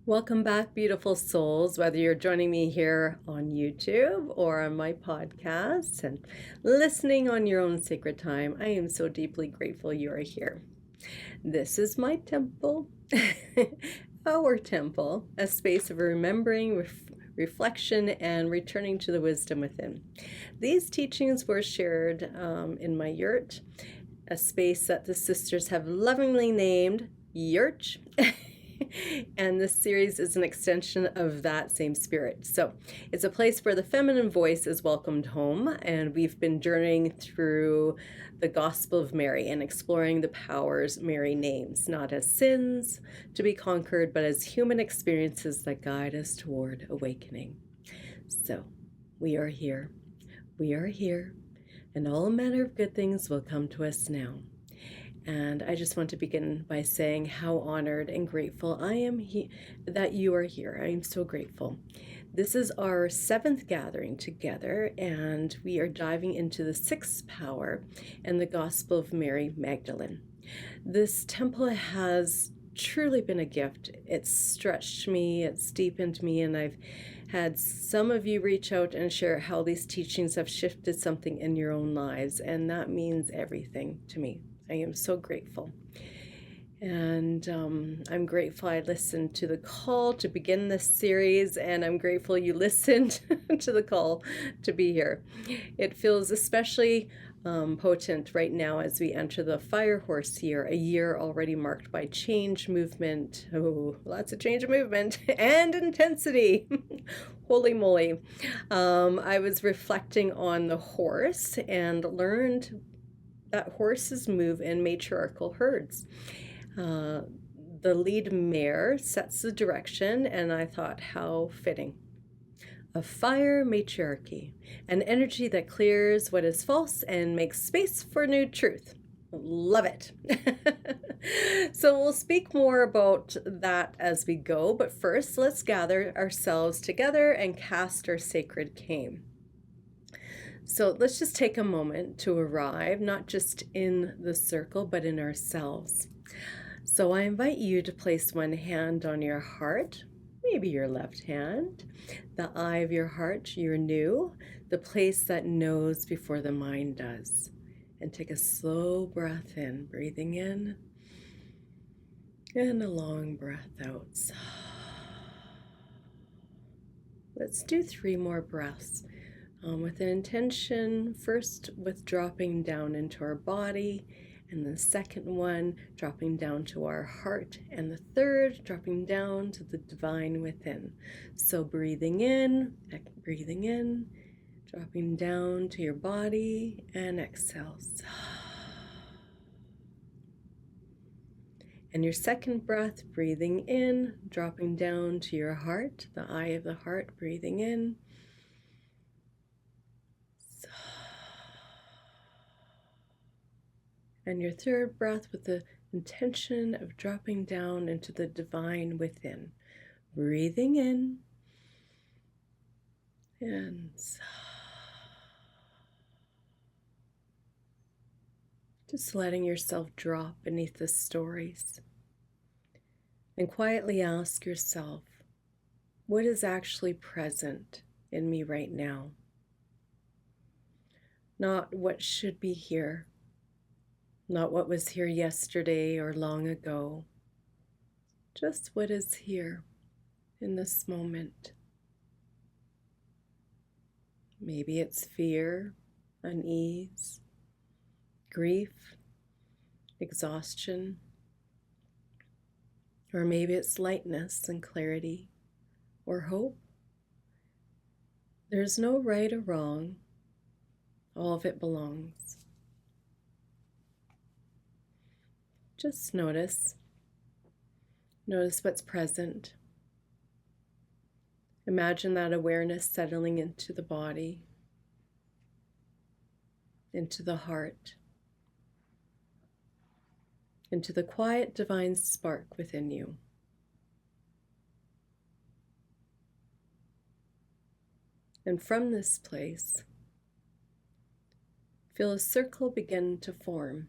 Welcome back, beautiful souls, whether you're joining me here on YouTube or on my podcast and listening on your own sacred time. I am so deeply grateful you are here. This is my temple, our temple, a space of remembering, reflection, and returning to the wisdom within. These teachings were shared in my yurt, a space that the sisters have lovingly named Yurt. And this series is an extension of that same spirit. So it's a place where the feminine voice is welcomed home, and we've been journeying through the Gospel of Mary and exploring the powers Mary names, not as sins to be conquered, but as human experiences that guide us toward awakening. So we are here, and all manner of good things will come to us now. And I just want to begin by saying how honored and grateful I am that you are here. I am so grateful. This is our 7th gathering together, and we are diving into the 6th power and the Gospel of Mary Magdalene. This temple has truly been a gift. It's stretched me, it's deepened me, and I've had some of you reach out and share how these teachings have shifted something in your own lives, and that means everything to me. I am so grateful. And I'm grateful I listened to the call to begin this series, and I'm grateful you listened to the call to be here. It feels especially potent right now as we enter the fire horse year, a year already marked by change, movement, lots of change and movement, and intensity. Holy moly. I was reflecting on the horse and learned that horses move in matriarchal herds. The lead mare sets the direction, and I thought, how fitting. A fire matriarchy, an energy that clears what is false and makes space for new truth. Love it. So we'll speak more about that as we go, but first let's gather ourselves together and cast our sacred cane. So let's just take a moment to arrive, not just in the circle, but in ourselves. So I invite you to place one hand on your heart, maybe your left hand, the eye of your heart, your new, the place that knows before the mind does. And take a slow breath in, breathing in, and a long breath out. Let's do 3 more breaths. With an intention, first with dropping down into our body, and the second one dropping down to our heart, and the third dropping down to the divine within. So breathing in, dropping down to your body, and exhales. And your second breath, breathing in, dropping down to your heart, the eye of the heart, breathing in. And your third breath with the intention of dropping down into the divine within. Breathing in and just letting yourself drop beneath the stories. And quietly ask yourself, what is actually present in me right now? Not what should be here. Not what was here yesterday or long ago, just what is here in this moment. Maybe it's fear, unease, grief, exhaustion, or maybe it's lightness and clarity or hope. There's no right or wrong, all of it belongs. Just notice what's present. Imagine that awareness settling into the body, into the heart, into the quiet divine spark within you. And from this place, feel a circle begin to form.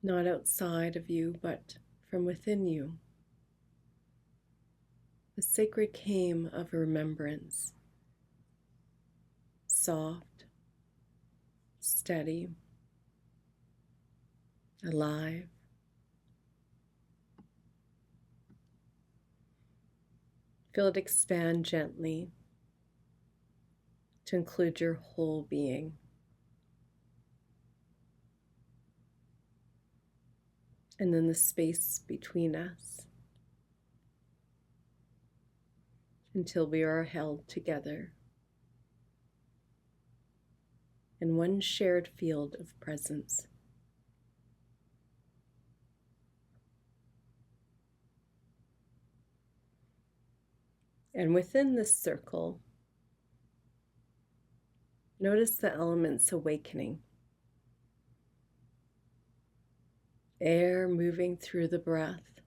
Not outside of you, but from within you. the sacred came of remembrance, soft, steady, alive. Feel it expand gently to include your whole being. And then the space between us until we are held together in one shared field of presence. And within this circle, notice the elements awakening. Air moving through the breath.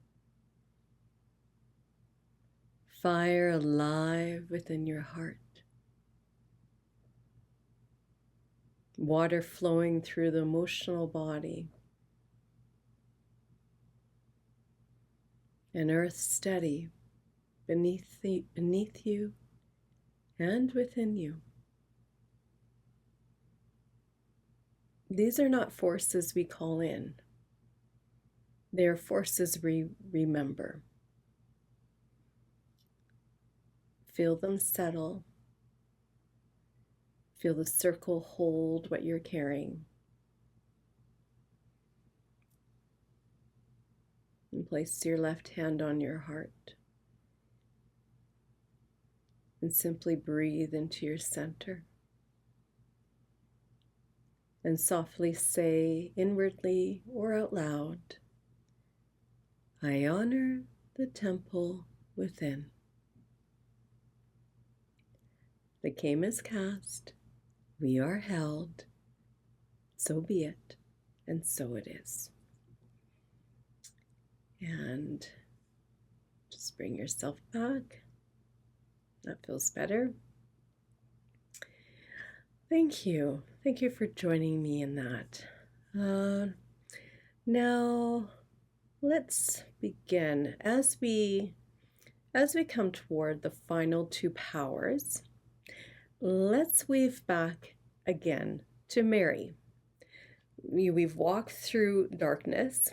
Fire alive within your heart. Water flowing through the emotional body. And earth steady beneath you and within you. These are not forces we call in. They are forces we remember. Feel them settle. Feel the circle hold what you're carrying. And place your left hand on your heart. And simply breathe into your center. And softly say inwardly or out loud, I honor the temple within. The game is cast, we are held, so be it, and so it is. And just bring yourself back. That feels better. Thank you. Thank you for joining me in that. Now, let's begin. As we come toward the final two powers, let's weave back again to Mary. We've walked through darkness,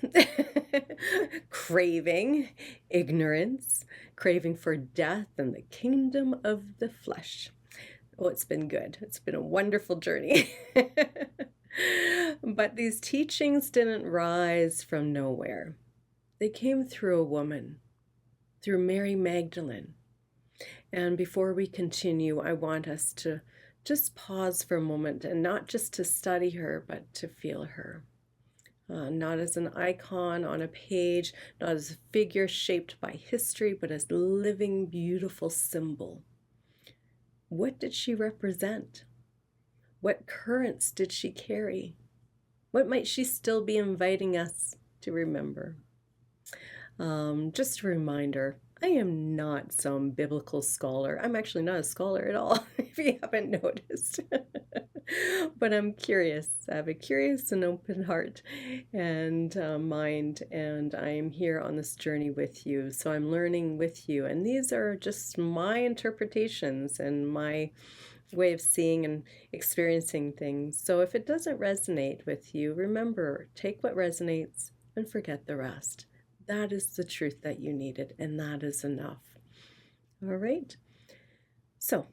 craving, ignorance, craving for death and the kingdom of the flesh. Oh, it's been good. It's been a wonderful journey. But these teachings didn't rise from nowhere. They came through a woman, through Mary Magdalene. And before we continue, I want us to just pause for a moment, and not just to study her, but to feel her. Not as an icon on a page, not as a figure shaped by history, but as a living, beautiful symbol. What did she represent? What currents did she carry? What might she still be inviting us to remember? Just a reminder, I am not some biblical scholar. I'm actually not a scholar at all, if you haven't noticed. But I'm curious. I have a curious and open heart and mind, and I am here on this journey with you. So I'm learning with you, and these are just my interpretations and my way of seeing and experiencing things. So if it doesn't resonate with you, remember, take what resonates and forget the rest. That is the truth that you needed, and that is enough. All right. So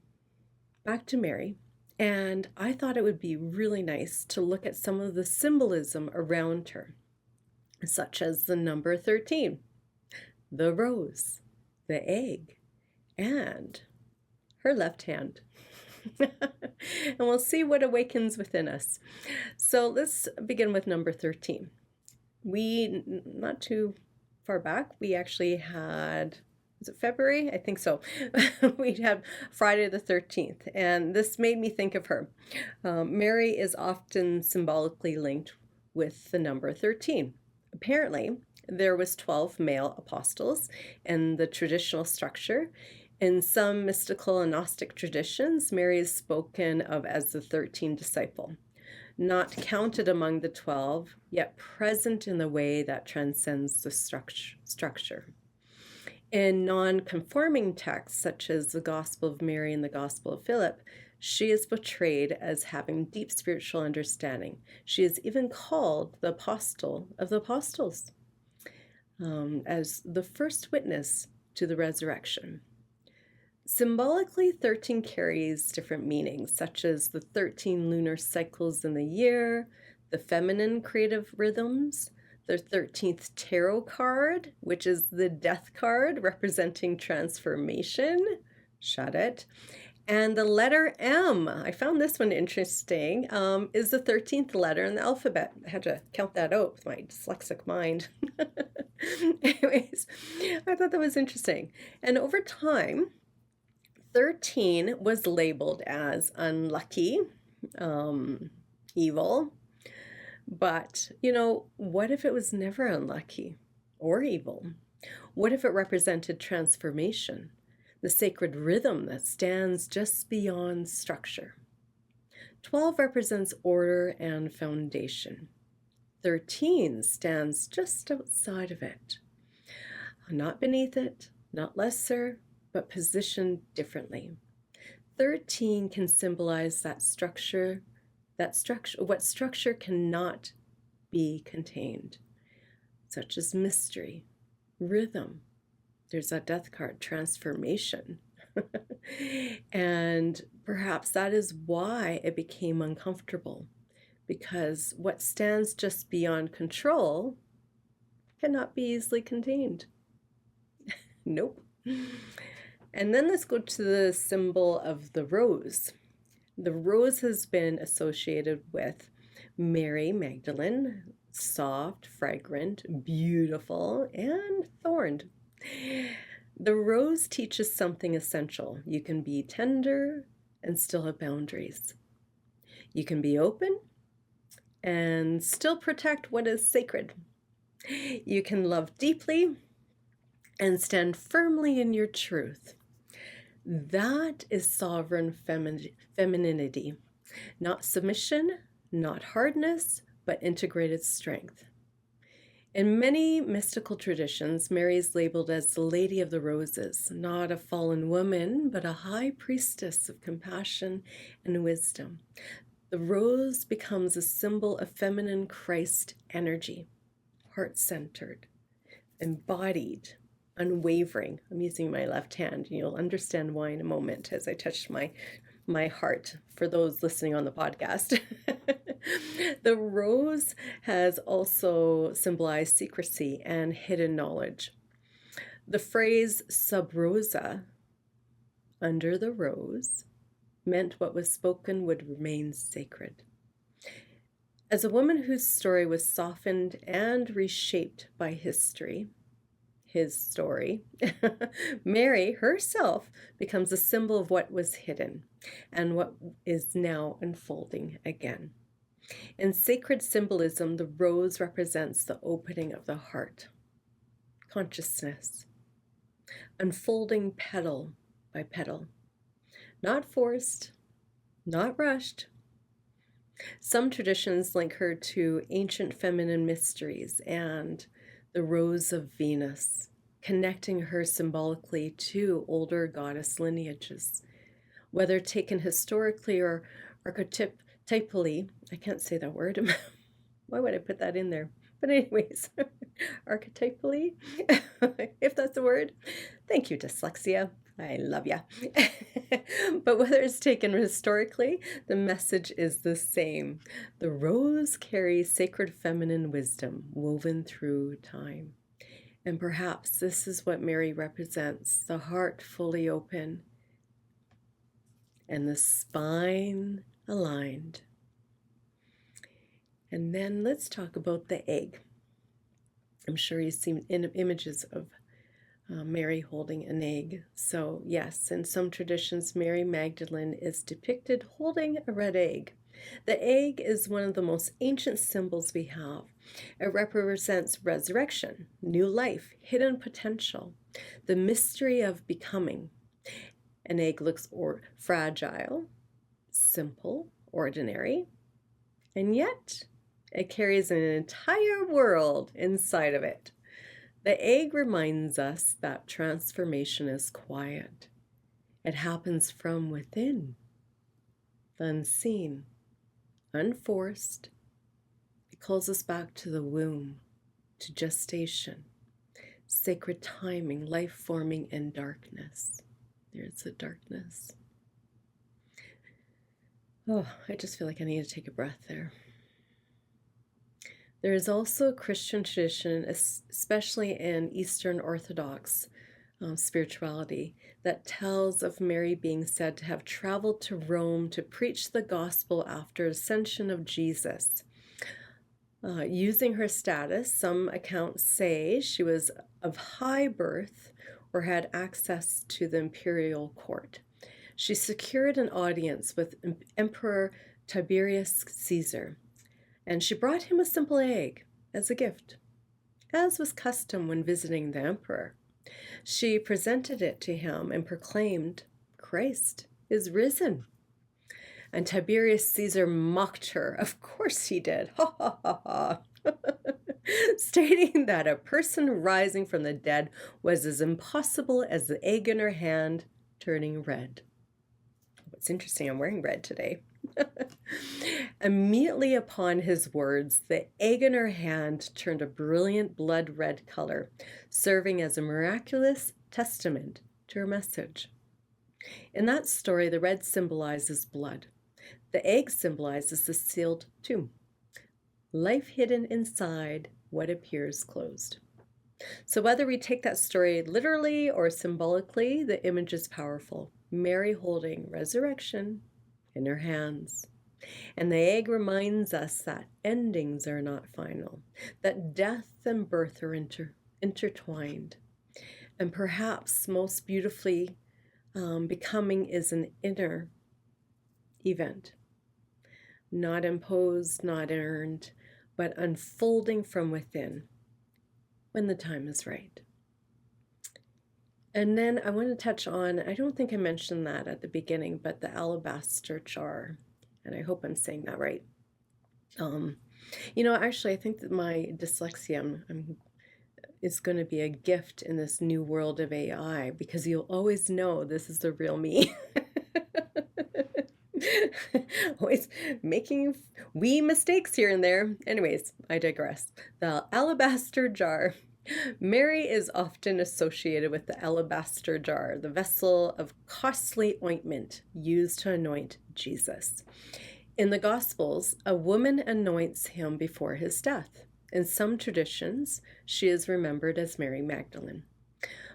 back to Mary. And I thought it would be really nice to look at some of the symbolism around her, such as the number 13, the rose, the egg, and her left hand. And we'll see what awakens within us. So let's begin with number 13. We, not too far back, we actually had, was it February? I think so. We had Friday the 13th, and this made me think of her. Mary is often symbolically linked with the number 13. Apparently, there was 12 male apostles in the traditional structure. In some mystical and Gnostic traditions, Mary is spoken of as the 13th disciple, not counted among the 12, yet present in the way that transcends the structure. In non-conforming texts, such as the Gospel of Mary and the Gospel of Philip, she is portrayed as having deep spiritual understanding. She is even called the Apostle of the Apostles, as the first witness to the resurrection. Symbolically, 13 carries different meanings, such as the 13 lunar cycles in the year, the feminine creative rhythms, the 13th tarot card, which is the death card representing transformation. Shut it. And the letter M, I found this one interesting, is the 13th letter in the alphabet. I had to count that out with my dyslexic mind. Anyways, I thought that was interesting. And over time, 13 was labeled as unlucky, evil. But, what if it was never unlucky or evil? What if it represented transformation, the sacred rhythm that stands just beyond structure? 12 represents order and foundation. 13 stands just outside of it, not beneath it, not lesser, but positioned differently. 13 can symbolize what structure cannot be contained, such as mystery, rhythm. There's that death card, transformation. And perhaps that is why it became uncomfortable, because what stands just beyond control cannot be easily contained. Nope. And then let's go to the symbol of the rose. The rose has been associated with Mary Magdalene, soft, fragrant, beautiful, and thorned. The rose teaches something essential. You can be tender and still have boundaries. You can be open and still protect what is sacred. You can love deeply and stand firmly in your truth. That is sovereign femininity, not submission, not hardness, but integrated strength. In many mystical traditions, Mary is labeled as the Lady of the Roses, not a fallen woman, but a high priestess of compassion and wisdom. The rose becomes a symbol of feminine Christ energy, heart-centered, embodied, unwavering. I'm using my left hand. You'll understand why in a moment as I touch my heart for those listening on the podcast. The rose has also symbolized secrecy and hidden knowledge. The phrase sub rosa, under the rose, meant what was spoken would remain sacred. As a woman whose story was softened and reshaped by history, his story, Mary herself becomes a symbol of what was hidden and what is now unfolding again. In sacred symbolism, the rose represents the opening of the heart, consciousness, unfolding petal by petal, not forced, not rushed. Some traditions link her to ancient feminine mysteries and the Rose of Venus, connecting her symbolically to older goddess lineages. Whether taken historically or archetypally, I can't say that word. Why would I put that in there? But anyways, archetypally, if that's a word. Thank you, dyslexia. I love ya. But whether it's taken historically, the message is the same. The rose carries sacred feminine wisdom woven through time. And perhaps this is what Mary represents, the heart fully open and the spine aligned. And then let's talk about the egg. I'm sure you've seen images of Mary holding an egg. So yes, in some traditions, Mary Magdalene is depicted holding a red egg. The egg is one of the most ancient symbols we have. It represents resurrection, new life, hidden potential, the mystery of becoming. An egg looks fragile, simple, ordinary, and yet it carries an entire world inside of it. The egg reminds us that transformation is quiet. It happens from within, unseen, unforced. It calls us back to the womb, to gestation, sacred timing, life forming in darkness. There's the darkness. Oh, I just feel like I need to take a breath there. There is also a Christian tradition, especially in Eastern Orthodox spirituality, that tells of Mary being said to have traveled to Rome to preach the gospel after ascension of Jesus. Using her status, some accounts say she was of high birth or had access to the imperial court. She secured an audience with Emperor Tiberius Caesar, and she brought him a simple egg as a gift, as was custom when visiting the emperor. She presented it to him and proclaimed, "Christ is risen." And Tiberius Caesar mocked her. Of course he did. Ha ha ha ha. Stating that a person rising from the dead was as impossible as the egg in her hand turning red. It's interesting, I'm wearing red today. Immediately upon his words, the egg in her hand turned a brilliant blood red color, serving as a miraculous testament to her message. In that story, the red symbolizes blood. The egg symbolizes the sealed tomb, life hidden inside what appears closed. So whether we take that story literally or symbolically, the image is powerful. Mary holding resurrection in her hands. And the egg reminds us that endings are not final, that death and birth are intertwined. And perhaps most beautifully, becoming is an inner event, not imposed, not earned, but unfolding from within when the time is right. And then I want to touch on, I don't think I mentioned that at the beginning, but the alabaster jar. And I hope I'm saying that right. Actually, I think that my dyslexia is going to be a gift in this new world of AI, because you'll always know this is the real me. Always making wee mistakes here and there. Anyways, I digress. The alabaster jar. Mary is often associated with the alabaster jar, the vessel of costly ointment used to anoint Jesus. In the Gospels, a woman anoints him before his death. In some traditions, she is remembered as Mary Magdalene.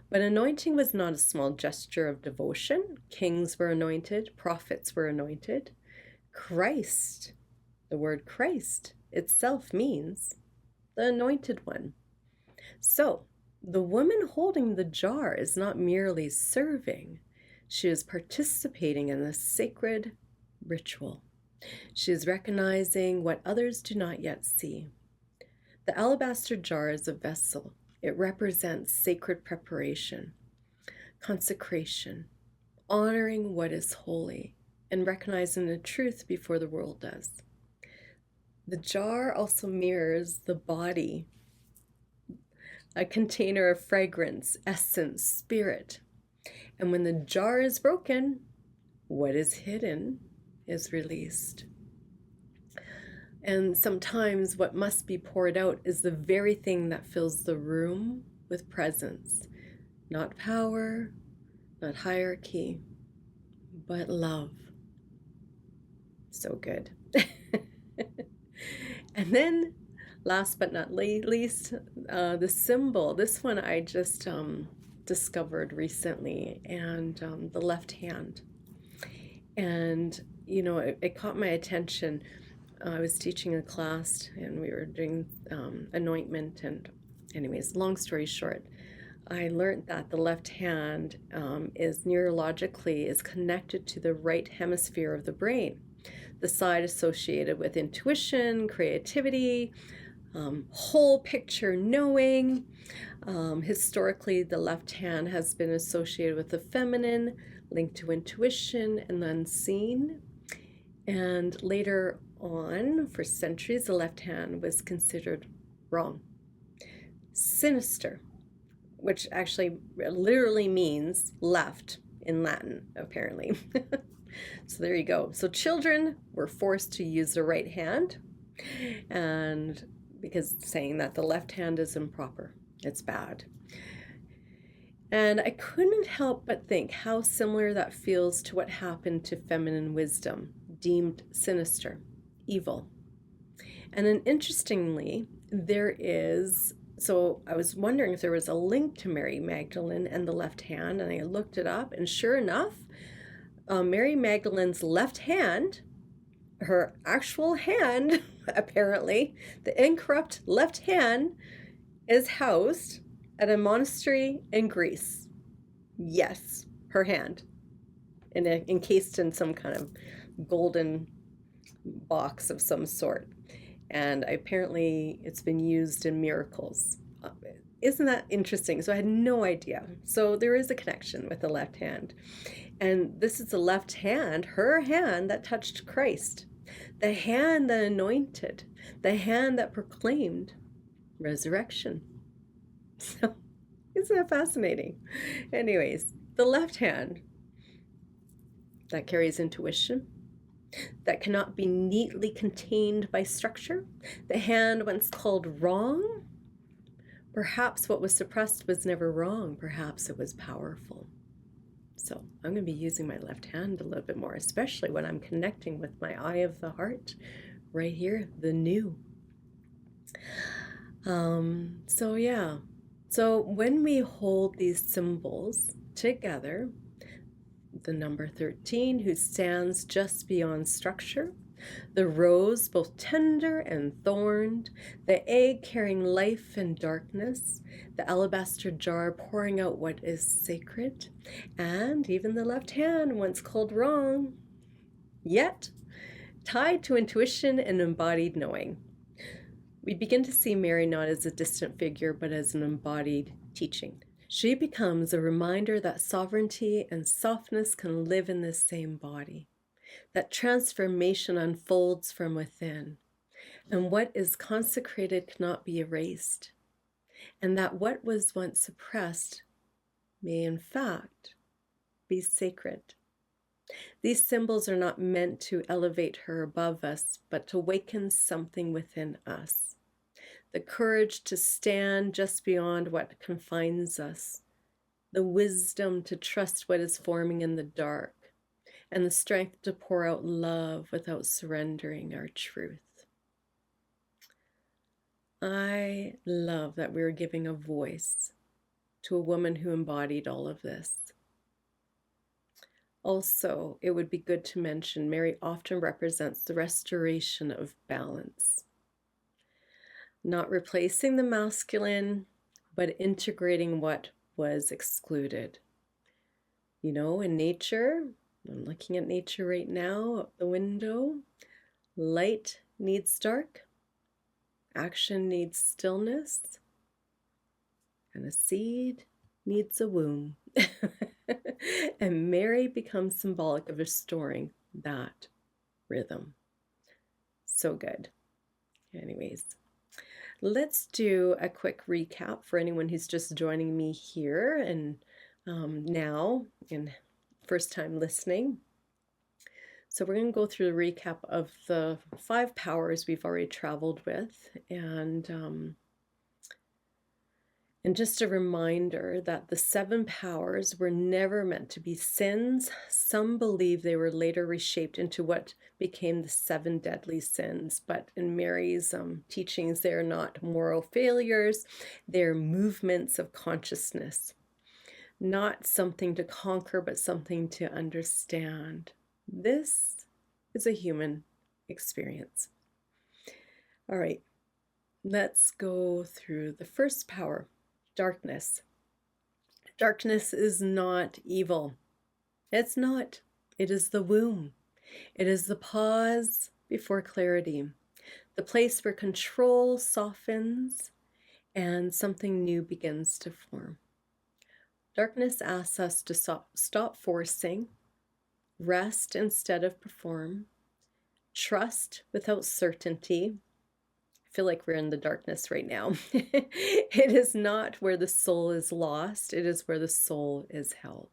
But anointing was not a small gesture of devotion. Kings were anointed, prophets were anointed. Christ, the word Christ itself means the anointed one. So, the woman holding the jar is not merely serving, she is participating in the sacred ritual. She is recognizing what others do not yet see. The alabaster jar is a vessel. It represents sacred preparation, consecration, honoring what is holy, and recognizing the truth before the world does. The jar also mirrors the body, a container of fragrance, essence, spirit. And when the jar is broken, what is hidden is released. And sometimes what must be poured out is the very thing that fills the room with presence. Not power, not hierarchy, but love. So good. And then, last but not least, the symbol. This one I just discovered recently, and the left hand. And, it caught my attention. I was teaching a class, and we were doing anointment. And anyways, long story short, I learned that the left hand is neurologically is connected to the right hemisphere of the brain, the side associated with intuition, creativity, whole picture knowing. Historically, the left hand has been associated with the feminine, linked to intuition and the unseen. And later on, for centuries, the left hand was considered wrong, sinister, which actually literally means left in Latin, apparently. So there you go. So children were forced to use the right hand, and because saying that the left hand is improper, it's bad. And I couldn't help but think how similar that feels to what happened to feminine wisdom, deemed sinister, evil. And then interestingly, so I was wondering if there was a link to Mary Magdalene and the left hand, and I looked it up, and sure enough, Mary Magdalene's left hand, her actual hand, apparently, the incorrupt left hand, is housed at a monastery in Greece. Yes, her hand, encased in some kind of golden box of some sort. And apparently it's been used in miracles. Isn't that interesting? So I had no idea. So there is a connection with the left hand. And this is the left hand, her hand that touched Christ, the hand that anointed, the hand that proclaimed resurrection. So isn't that fascinating? Anyways, the left hand that carries intuition, that cannot be neatly contained by structure. The hand once called wrong. Perhaps what was suppressed was never wrong. Perhaps it was powerful. So I'm going to be using my left hand a little bit more, especially when I'm connecting with my eye of the heart right here, the new. So yeah. So when we hold these symbols together, the number 13, who stands just beyond structure, the rose both tender and thorned, the egg carrying life and darkness, the alabaster jar pouring out what is sacred, and even the left hand once called wrong, yet tied to intuition and embodied knowing. We begin to see Mary not as a distant figure, but as an embodied teaching. She becomes a reminder that sovereignty and softness can live in the same body, that transformation unfolds from within, and what is consecrated cannot be erased, and that what was once suppressed may in fact be sacred. These symbols are not meant to elevate her above us, but to awaken something within us. The courage to stand just beyond what confines us, the wisdom to trust what is forming in the dark, and the strength to pour out love without surrendering our truth. I love that we're giving a voice to a woman who embodied all of this. Also, it would be good to mention Mary often represents the restoration of balance. Not replacing the masculine, but integrating what was excluded. You know, in nature, I'm looking at nature right now out the window. Light needs dark, action needs stillness, and a seed needs a womb. And Mary becomes symbolic of restoring that rhythm. So good. Anyways, let's do a quick recap for anyone who's just joining me here and now in first time listening. So we're going to go through the recap of the 5 powers we've already traveled with, and just a reminder that the 7 powers were never meant to be sins. Some believe they were later reshaped into what became the 7 deadly sins. But in Mary's teachings, they're not moral failures. They're movements of consciousness. Not something to conquer, but something to understand. This is a human experience. All right, let's go through the first power. Darkness. Darkness is not evil. It's not. It is the womb. It is the pause before clarity, the place where control softens and something new begins to form. Darkness asks us to stop forcing, rest instead of perform, trust without certainty, feel like we're in the darkness right now. It is not where the soul is lost, it is where the soul is held.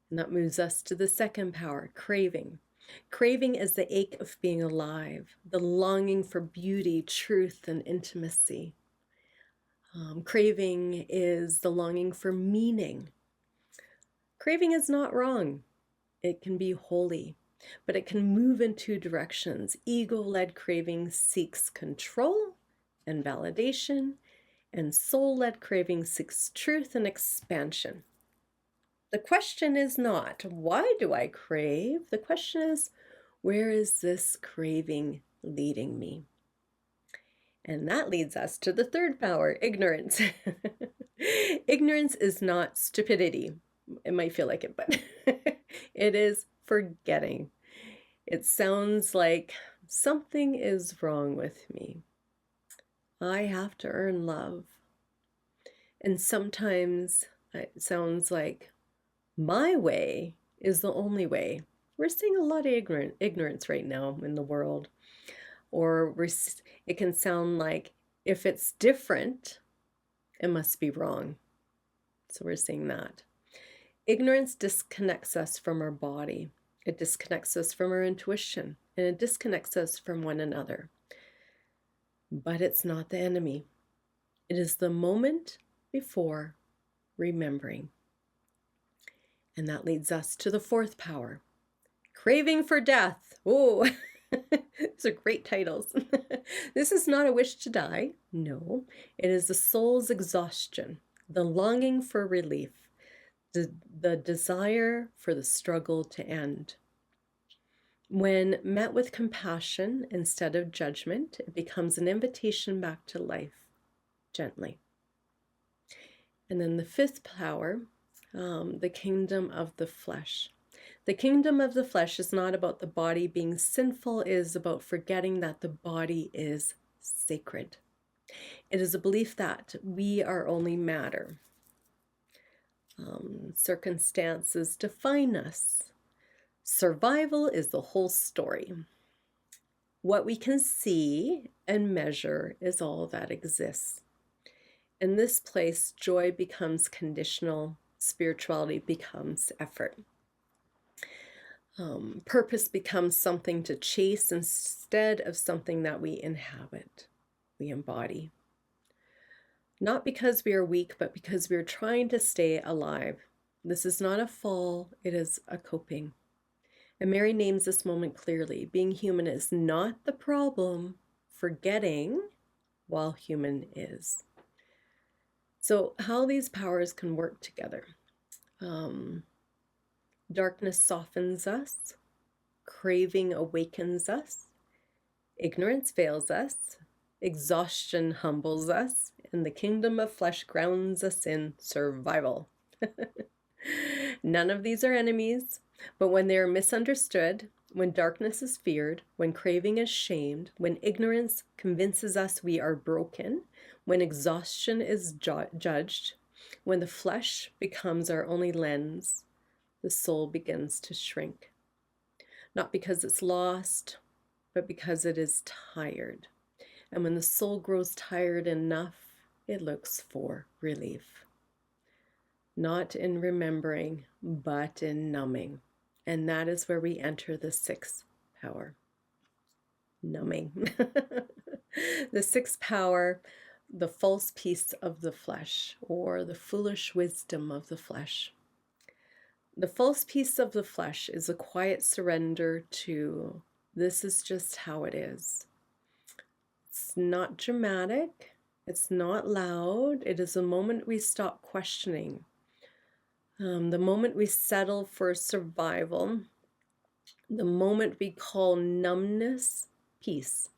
And that moves us to the second power, craving. Craving is the ache of being alive, the longing for beauty, truth, and intimacy. Craving is the longing for meaning. Craving is not wrong. It can be holy, but it can move in two directions. Ego-led craving seeks control and validation, and soul-led craving seeks truth and expansion. The question is not, why do I crave? The question is, where is this craving leading me? And that leads us to the third power, ignorance. Ignorance is not stupidity. It might feel like it, but it is forgetting. It sounds like something is wrong with me. I have to earn love. And sometimes it sounds like my way is the only way. We're seeing a lot of ignorance right now in the world. Or it can sound like if it's different, it must be wrong. So we're seeing that. Ignorance disconnects us from our body. It disconnects us from our intuition, and it disconnects us from one another. But it's not the enemy. It is the moment before remembering. And that leads us to the fourth power, craving for death. Oh, these are great titles. This is not a wish to die. No, it is the soul's exhaustion, the longing for relief, the desire for the struggle to end. When met with compassion instead of judgment, it becomes an invitation back to life, gently. And then the fifth power, the kingdom of the flesh. The kingdom of the flesh is not about the body being sinful, it is about forgetting that the body is sacred. It is a belief that we are only matter. Circumstances define us. Survival is the whole story. What we can see and measure is all that exists. In this place, joy becomes conditional, spirituality becomes effort. Purpose becomes something to chase instead of something that we inhabit, we embody. Not because we are weak, but because we are trying to stay alive. This is not a fall, it is a coping. And Mary names this moment clearly. Being human is not the problem, forgetting while human is. So how these powers can work together. Darkness softens us, craving awakens us, ignorance fails us, exhaustion humbles us, and the kingdom of flesh grounds us in survival. None of these are enemies, but when they are misunderstood, when darkness is feared, when craving is shamed, when ignorance convinces us we are broken, when exhaustion is judged, when the flesh becomes our only lens, the soul begins to shrink. Not because it's lost, but because it is tired. And when the soul grows tired enough, it looks for relief. Not in remembering, but in numbing. And that is where we enter the sixth power, numbing. The sixth power, the false peace of the flesh, or the foolish wisdom of the flesh. The false peace of the flesh is a quiet surrender to this is just how it is. It's not dramatic. It's not loud. It is a moment we stop questioning. The moment we settle for survival. The moment we call numbness peace.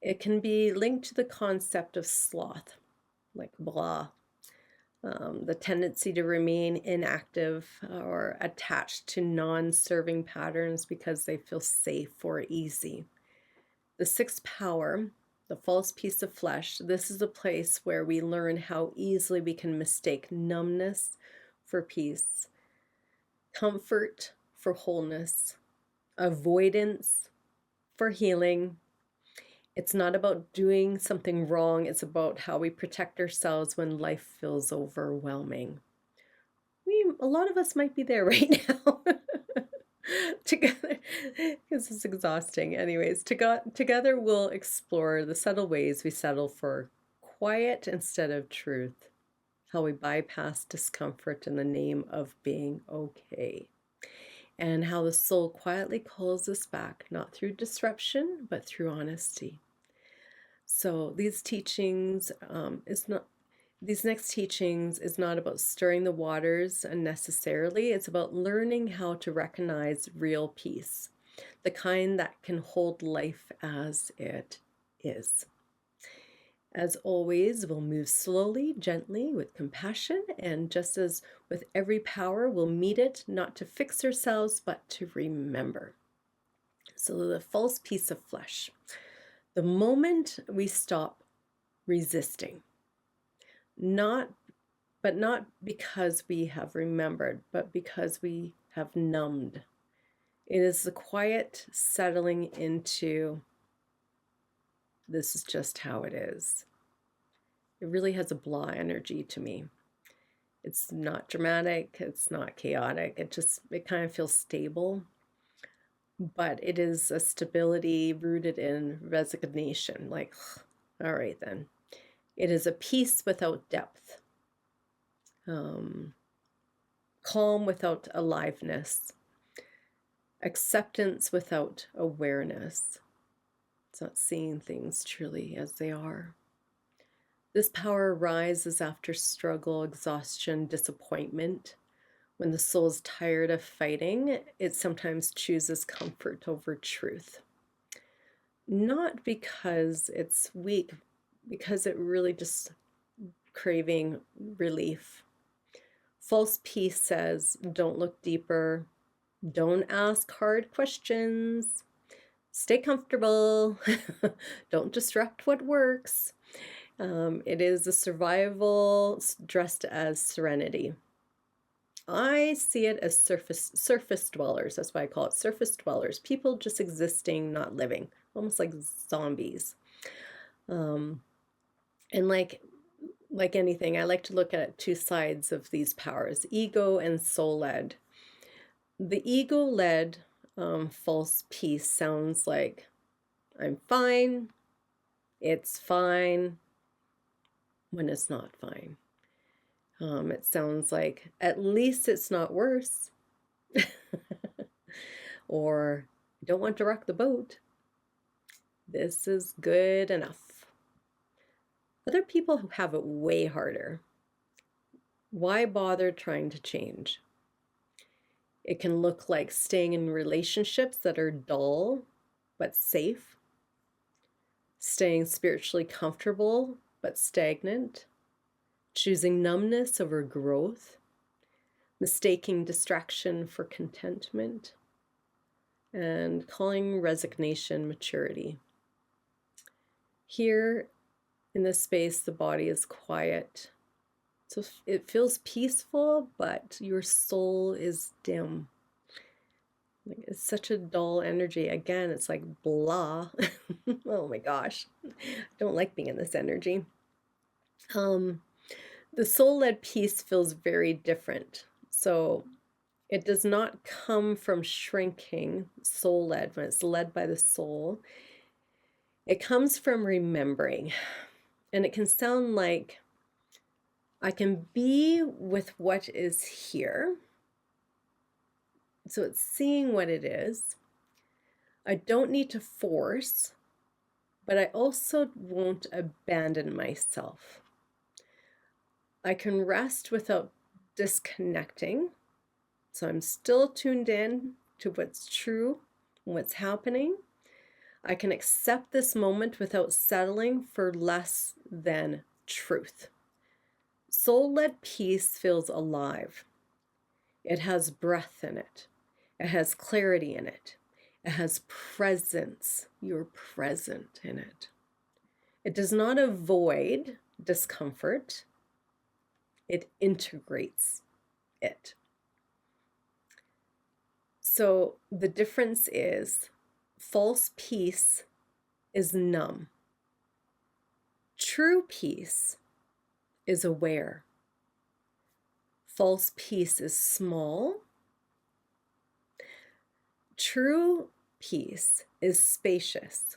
It can be linked to the concept of sloth, like blah. The tendency to remain inactive or attached to non-serving patterns because they feel safe or easy. The sixth power, the false peace of flesh, this is a place where we learn how easily we can mistake numbness for peace, comfort for wholeness, avoidance for healing, It's not about doing something wrong. It's about how we protect ourselves when life feels overwhelming. A lot of us might be there right now. Together, because it's exhausting. Anyways, together we'll explore the subtle ways we settle for quiet instead of truth, how we bypass discomfort in the name of being okay, and how the soul quietly calls us back, not through disruption, but through honesty. So these next teachings is not about stirring the waters unnecessarily. It's about learning how to recognize real peace, the kind that can hold life as it is. As always, we'll move slowly, gently, with compassion, and just as with every power, we'll meet it not to fix ourselves, but to remember. So the false peace of flesh. The moment we stop resisting, not because we have remembered, but because we have numbed. It is the quiet settling into, this is just how it is. It really has a blah energy to me. It's not dramatic, it's not chaotic, it kind of feels stable, but it is a stability rooted in resignation, like, all right then. It is a peace without depth, calm without aliveness, acceptance without awareness. It's not seeing things truly as they are. This power arises after struggle, exhaustion, disappointment. When the soul is tired of fighting, it sometimes chooses comfort over truth. Not because it's weak, because it really just craving relief. False peace says, don't look deeper, don't ask hard questions, stay comfortable, don't disrupt what works. It is a survival dressed as serenity. I see it as surface dwellers. That's why I call it surface dwellers. People just existing, not living, almost like zombies. And like anything, I like to look at two sides of these powers, ego and soul-led. The ego-led false peace sounds like, I'm fine, it's fine, when it's not fine. It sounds like, at least it's not worse. Or, don't want to rock the boat. This is good enough. Other people who have it way harder. Why bother trying to change? It can look like staying in relationships that are dull but safe, staying spiritually comfortable but stagnant, choosing numbness over growth, mistaking distraction for contentment, and calling resignation maturity. Here in this space, the body is quiet. So it feels peaceful, but your soul is dim. It's such a dull energy. Again, it's like blah. Oh my gosh. I don't like being in this energy. The soul-led peace feels very different. So it does not come from shrinking, soul-led, when it's led by the soul. It comes from remembering. And it can sound like, I can be with what is here. So it's seeing what it is. I don't need to force, but I also won't abandon myself. I can rest without disconnecting. So I'm still tuned in to what's true, what's happening. I can accept this moment without settling for less than truth. Soul-led peace feels alive. It has breath in it. It has clarity in it. It has presence. You're present in it. It does not avoid discomfort. It integrates it. So the difference is false peace is numb. True peace is aware. False peace is small. True peace is spacious.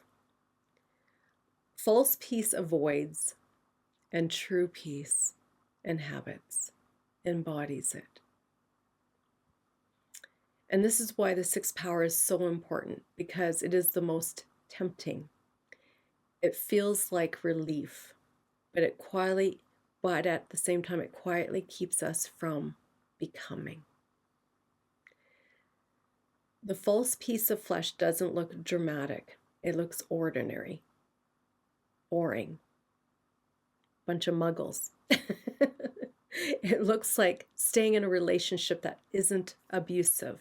False peace avoids, and true peace inhabits, embodies it. And this is why the sixth power is so important, because it is the most tempting. It feels like relief, but at the same time, it quietly keeps us from becoming. The false piece of flesh doesn't look dramatic. It looks ordinary, boring, bunch of muggles. It looks like staying in a relationship that isn't abusive,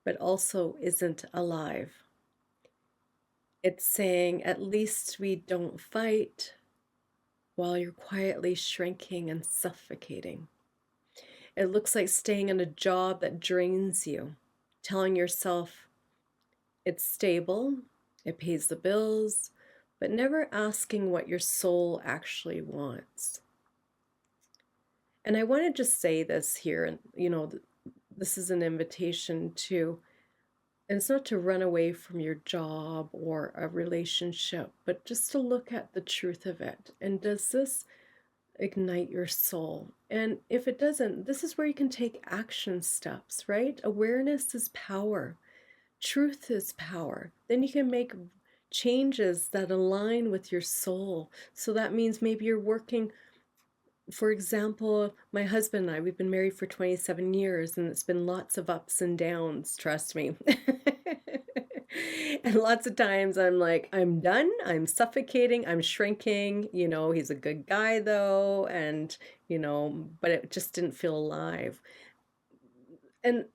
but also isn't alive. It's saying, at least we don't fight, while you're quietly shrinking and suffocating. It looks like staying in a job that drains you, telling yourself it's stable, it pays the bills, but never asking what your soul actually wants. And I want to just say this here, and this is an invitation to, and it's not to run away from your job or a relationship, but just to look at the truth of it. And does this ignite your soul? And if it doesn't, this is where you can take action steps, right? Awareness is power. Truth is power. Then you can make changes that align with your soul. So that means maybe you're working, for example, my husband and I, we've been married for 27 years, and it's been lots of ups and downs, trust me. And lots of times I'm like, I'm done, I'm suffocating, I'm shrinking. He's a good guy though, and but it just didn't feel alive. And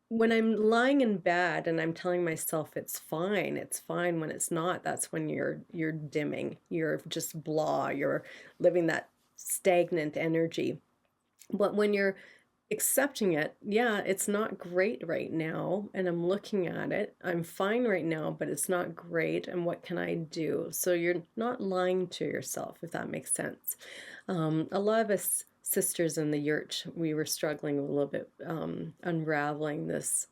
when I'm lying in bed and I'm telling myself it's fine when it's not, that's when you're dimming, you're just blah, you're living that stagnant energy. But when you're accepting it, yeah, it's not great right now, and I'm looking at it, I'm fine right now, but it's not great, and what can I do? So you're not lying to yourself, if that makes sense. A lot of us sisters in the yurt, we were struggling a little bit, unraveling this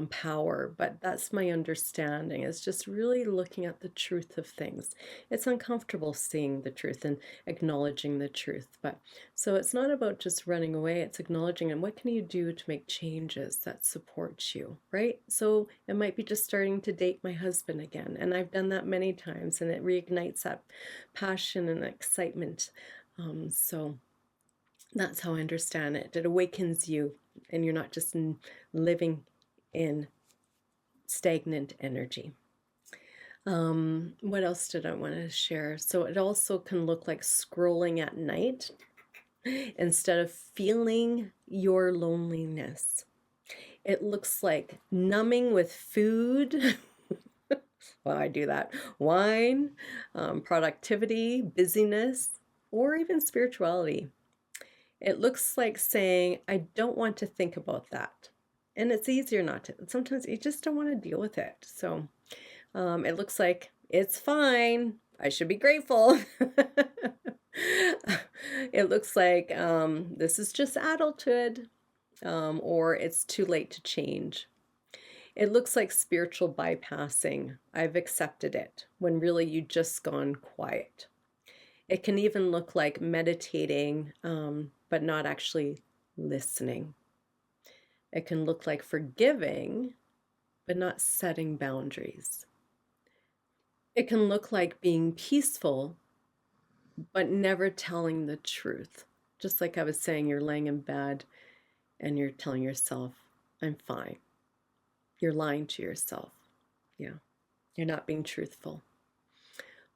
power, but that's my understanding. It's just really looking at the truth of things. It's uncomfortable seeing the truth and acknowledging the truth, but so it's not about just running away, it's acknowledging, and what can you do to make changes that support you, right? So it might be just starting to date my husband again, and I've done that many times, and it reignites that passion and excitement. So that's how I understand it. It awakens you, and you're not just living in stagnant energy. What else did I want to share? So it also can look like scrolling at night instead of feeling your loneliness. It looks like numbing with food. Well, I do that. Wine, productivity, busyness, or even spirituality. It looks like saying, I don't want to think about that. And it's easier not to. Sometimes you just don't want to deal with it. So it looks like it's fine. I should be grateful. It looks like this is just adulthood, or it's too late to change. It looks like spiritual bypassing. I've accepted it, when really you just gone quiet. It can even look like meditating, but not actually listening. It can look like forgiving, but not setting boundaries. It can look like being peaceful, but never telling the truth. Just like I was saying, you're laying in bed and you're telling yourself, I'm fine. You're lying to yourself. Yeah, you're not being truthful.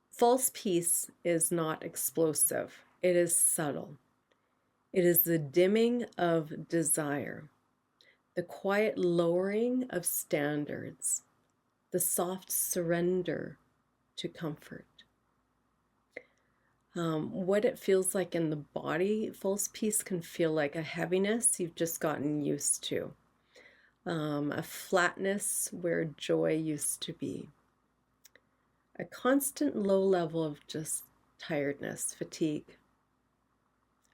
False peace is not explosive. It is subtle. It is the dimming of desire, the quiet lowering of standards, the soft surrender to comfort. What it feels like in the body, false peace can feel like a heaviness you've just gotten used to, a flatness where joy used to be, a constant low level of just tiredness, fatigue,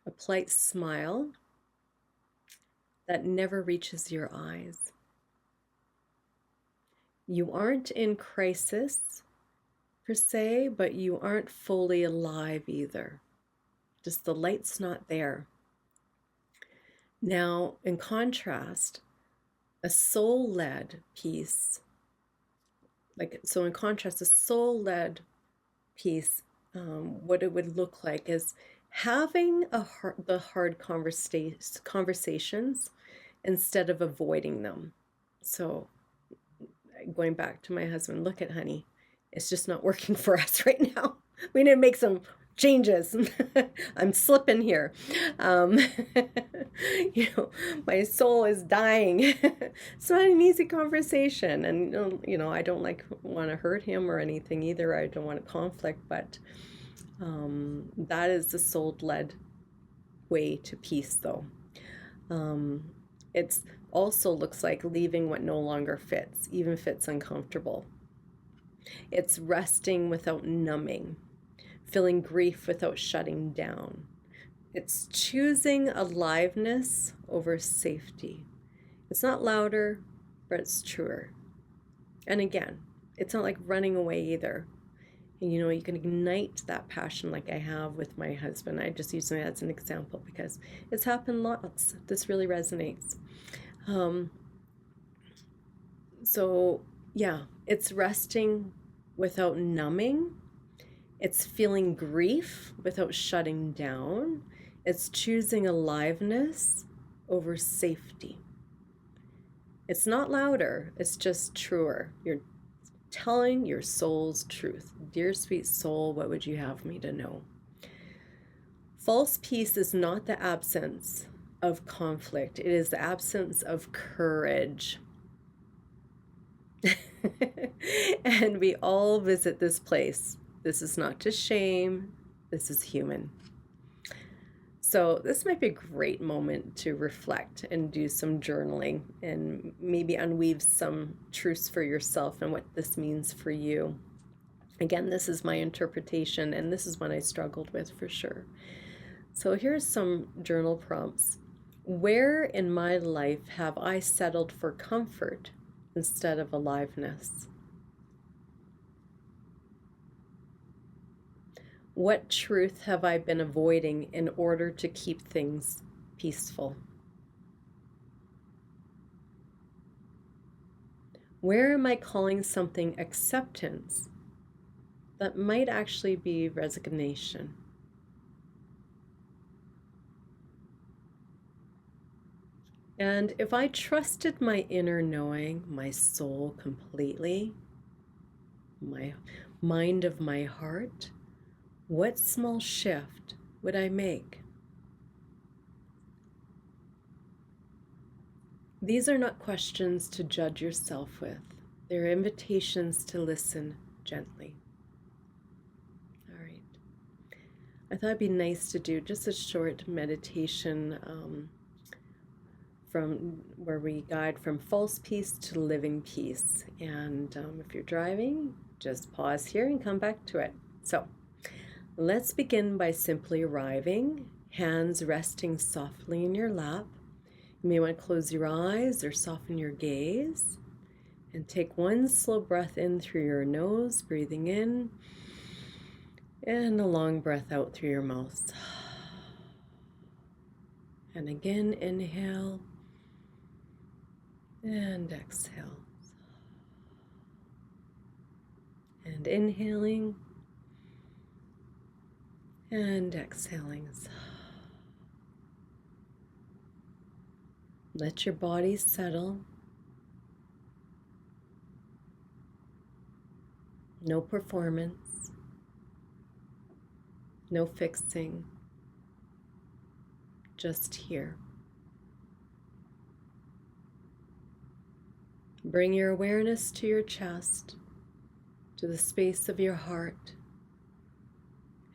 a polite smile that never reaches your eyes. You aren't in crisis per se, but you aren't fully alive either. Just the light's not there. Now, in contrast, a soul-led peace, a soul-led peace, what it would look like is having the hard conversations instead of avoiding them. So going back to my husband, look at honey, it's just not working for us right now. We need to make some changes. I'm slipping here. Um, my soul is dying. It's not an easy conversation. And, I don't want to hurt him or anything either. I don't want a conflict, but that is the soul-led way to peace, though. It's also looks like leaving what no longer fits, even if it's uncomfortable. It's resting without numbing, feeling grief without shutting down. It's choosing aliveness over safety. It's not louder, but it's truer. And again, it's not like running away either. And, you can ignite that passion like I have with my husband. I just use that as an example because it's happened lots. This really resonates. So yeah, it's resting without numbing. It's feeling grief without shutting down. It's choosing aliveness over safety. It's not louder, it's just truer. You're telling your soul's truth. Dear sweet soul, what would you have me to know? False peace is not the absence of conflict. It is the absence of courage. And we all visit this place. This is not to shame. This is human. So this might be a great moment to reflect and do some journaling and maybe unweave some truths for yourself and what this means for you. Again, this is my interpretation, and this is one I struggled with for sure. So here's some journal prompts. Where in my life have I settled for comfort instead of aliveness? What truth have I been avoiding in order to keep things peaceful? Where am I calling something acceptance that might actually be resignation? And if I trusted my inner knowing, my soul completely, my mind of my heart, what small shift would I make? These are not questions to judge yourself with. They're invitations to listen gently. All right. I thought it'd be nice to do just a short meditation from where we guide from false peace to living peace. And if you're driving, just pause here and come back to it. So let's begin by simply arriving, hands resting softly in your lap. You may want to close your eyes or soften your gaze. And take one slow breath in through your nose, breathing in, and a long breath out through your mouth. And again, inhale and exhale. And inhaling and exhaling. Let your body settle. No performance, no fixing, just here. Bring your awareness to your chest, to the space of your heart,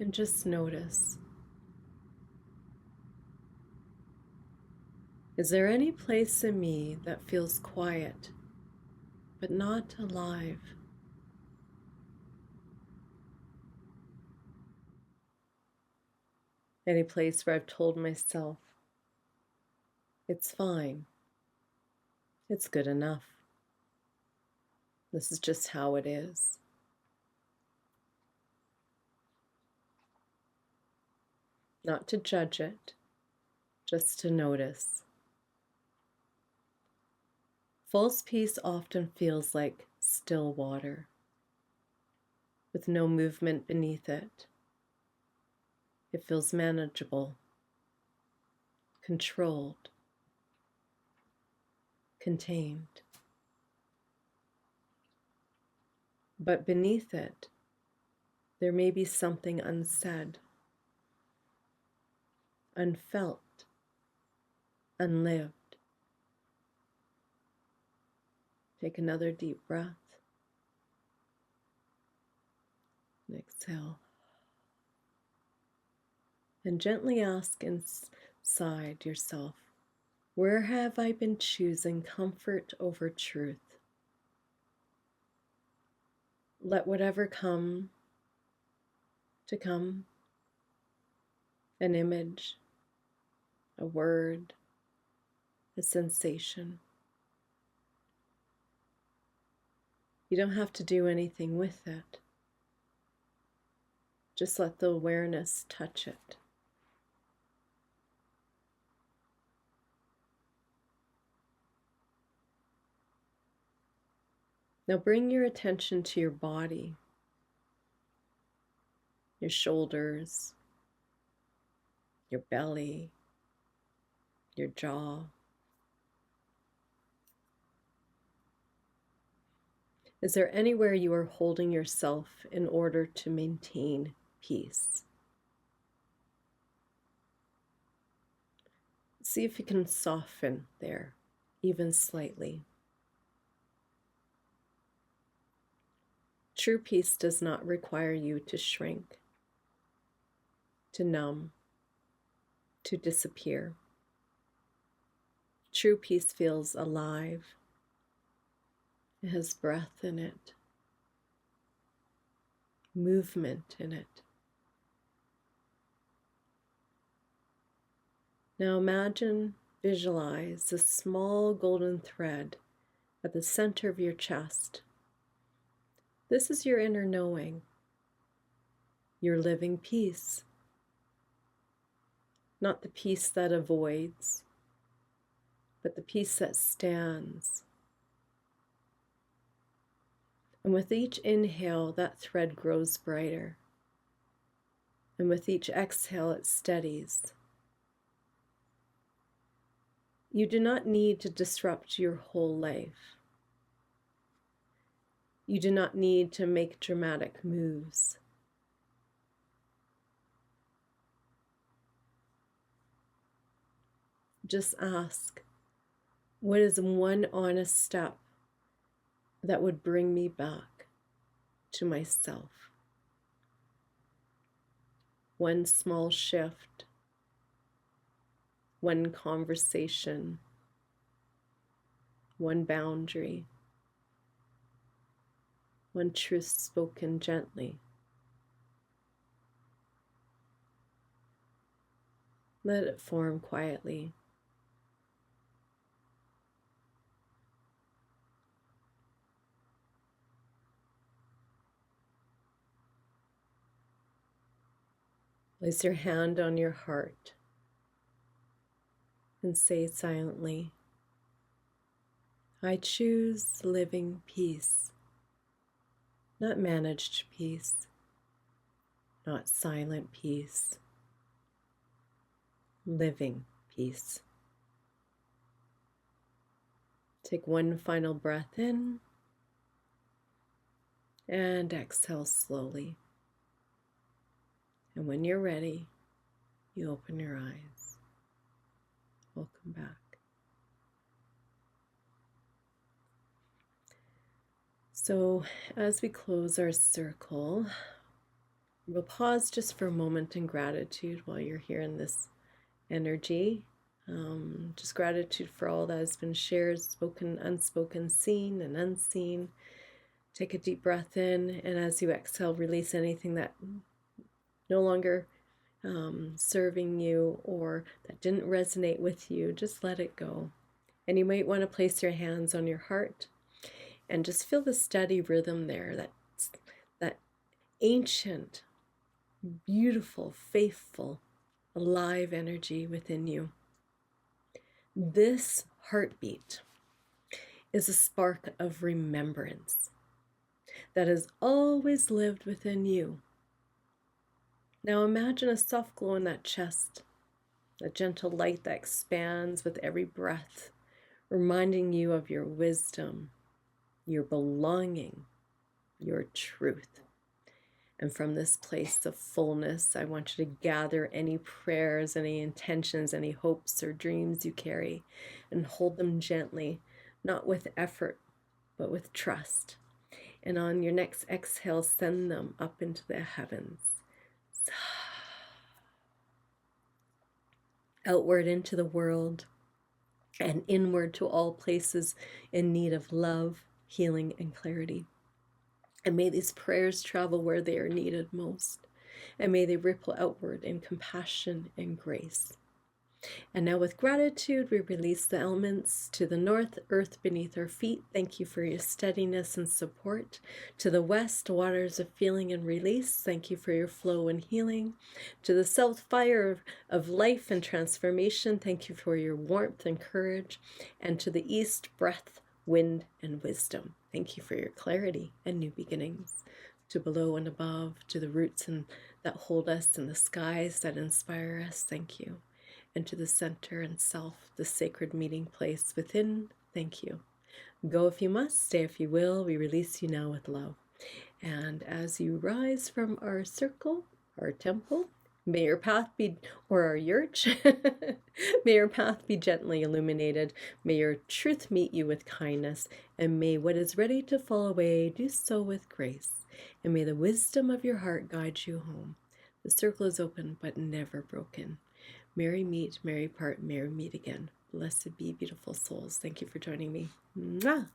and just notice. Is there any place in me that feels quiet, but not alive? Any place where I've told myself, it's fine, it's good enough, this is just how it is. Not to judge it, just to notice. False peace often feels like still water, with no movement beneath it. It feels manageable, controlled, contained. But beneath it, there may be something unsaid, unfelt, unlived. Take another deep breath and exhale. And gently ask inside yourself, where have I been choosing comfort over truth? Let whatever come to come, an image, a word, a sensation. You don't have to do anything with it. Just let the awareness touch it. Now bring your attention to your body, your shoulders, your belly, your jaw. Is there anywhere you are holding yourself in order to maintain peace? See if you can soften there, even slightly. True peace does not require you to shrink, to numb, to disappear. True peace feels alive. It has breath in it, movement in it. Now imagine, visualize a small golden thread at the center of your chest. This is your inner knowing, your living peace. Not the peace that avoids, but the peace that stands. And with each inhale, that thread grows brighter. And with each exhale, it steadies. You do not need to disrupt your whole life. You do not need to make dramatic moves. Just ask, what is one honest step that would bring me back to myself? One small shift, one conversation, one boundary, one truth spoken gently. Let it form quietly. Place your hand on your heart and say silently, I choose living peace, not managed peace, not silent peace, living peace. Take one final breath in and exhale slowly. And when you're ready, you open your eyes. Welcome back. So as we close our circle, we'll pause just for a moment in gratitude while you're here in this energy. Just gratitude for all that has been shared, spoken, unspoken, seen, and unseen. Take a deep breath in, and as you exhale, release anything that no longer serving you or that didn't resonate with you, just let it go. And you might want to place your hands on your heart and just feel the steady rhythm there, that ancient, beautiful, faithful, alive energy within you. This heartbeat is a spark of remembrance that has always lived within you. Now imagine a soft glow in that chest, a gentle light that expands with every breath, reminding you of your wisdom, your belonging, your truth. And from this place of fullness, I want you to gather any prayers, any intentions, any hopes or dreams you carry, and hold them gently, not with effort, but with trust. And on your next exhale, send them up into the heavens, outward into the world, and inward to all places in need of love, healing, and clarity. And may these prayers travel where they are needed most. And may they ripple outward in compassion and grace. And now with gratitude, we release the elements to the north, earth beneath our feet. Thank you for your steadiness and support. To the west, waters of feeling and release. Thank you for your flow and healing. To the south, fire of life and transformation. Thank you for your warmth and courage. And to the east, breath, wind, and wisdom. Thank you for your clarity and new beginnings. To below and above, to the roots that hold us and the skies that inspire us. Thank you. And to the center and self, the sacred meeting place within, thank you. Go if you must, stay if you will. We release you now with love. And as you rise from our circle, our temple, may your path be, or our yurch, may your path be gently illuminated. May your truth meet you with kindness. And may what is ready to fall away do so with grace. And may the wisdom of your heart guide you home. The circle is open, but never broken. Merry meet, merry part, merry meet again. Blessed be, beautiful souls. Thank you for joining me. Mwah!